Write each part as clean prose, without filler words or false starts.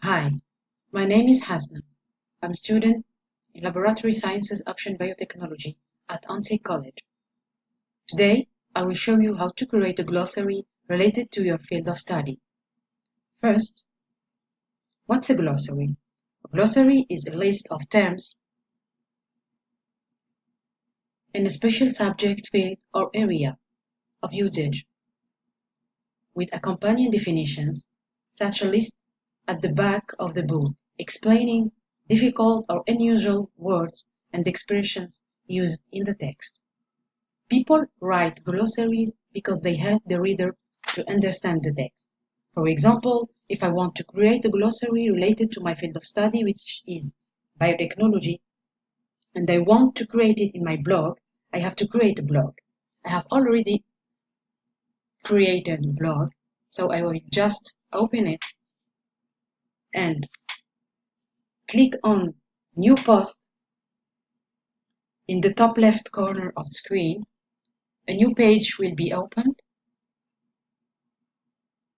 Hi, my name is Hasna. I'm a student in Laboratory Sciences Option Biotechnology at ANSI College. Today, I will show you how to create a glossary related to your field of study. First, what's a glossary? A glossary is a list of terms in a special subject, field, or area of usage, with accompanying definitions, such a list at the back of the book, explaining difficult or unusual words and expressions used in the text. People write glossaries because they help the reader to understand the text. For example, if I want to create a glossary related to my field of study, which is biotechnology, and I want to create it in my blog, I have to create a blog. I have already created a blog, so I will just open it and click on New Post. In the top left corner of the screen, a new page will be opened.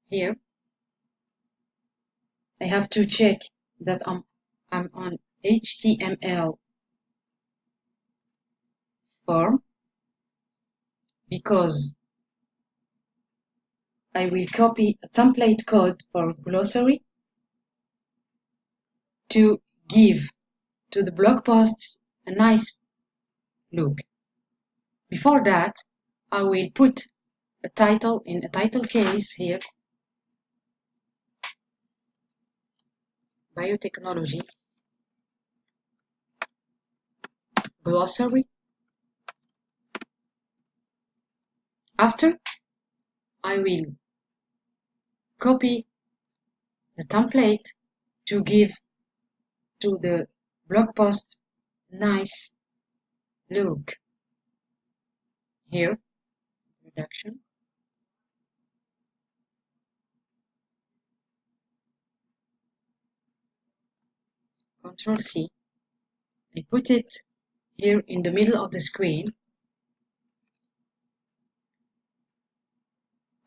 Here, I have to check that I'm on HTML form because I will copy a template code for glossary to give to the blog posts a nice look. Before that, I will put a title in a title case here, biotechnology glossary. After, I will copy the template to give to the blog post nice look. Here, introduction. Control C. I put it here in the middle of the screen.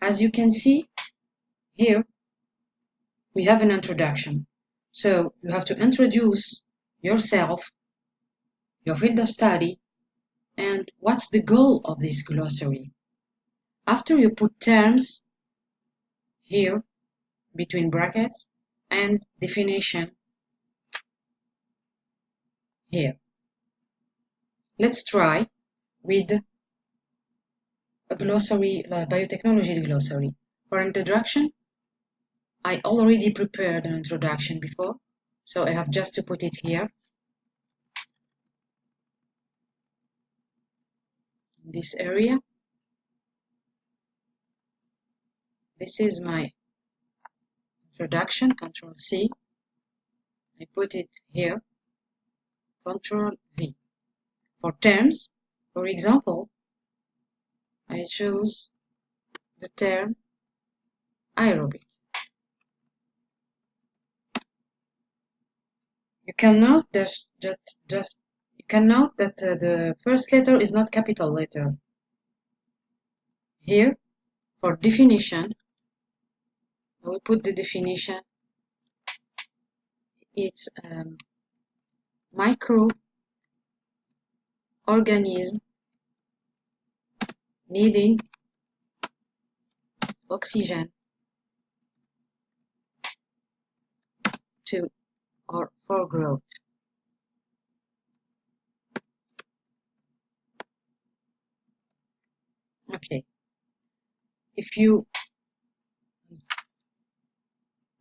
As you can see, here we have an introduction. So you have to introduce yourself, your field of study, and what's the goal of this glossary. After you put terms here between brackets and definition here. Let's try with a glossary, like biotechnology glossary. For introduction, I already prepared an introduction before, so I have just to put it here. In this area. This is my introduction, Control C. I put it here, Control V. For terms, for example, I choose the term aerobic. You can note that the first letter is not capital letter. Here, for definition, I will put the definition. It's microorganism needing oxygen for growth. Okay.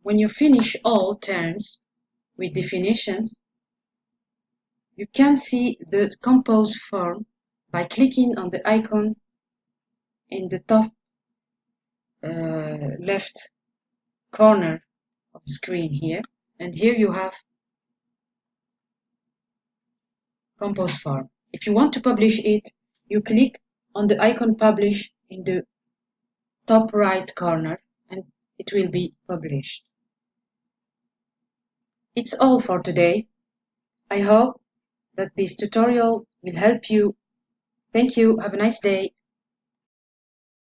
When you finish all terms with definitions, you can see the compose form by clicking on the icon in the top left corner of the screen here, and here you have compose form. If you want to publish it, you click on the icon publish in the top right corner and it will be published. It's all for today. I hope that this tutorial will help you. Thank you. Have a nice day.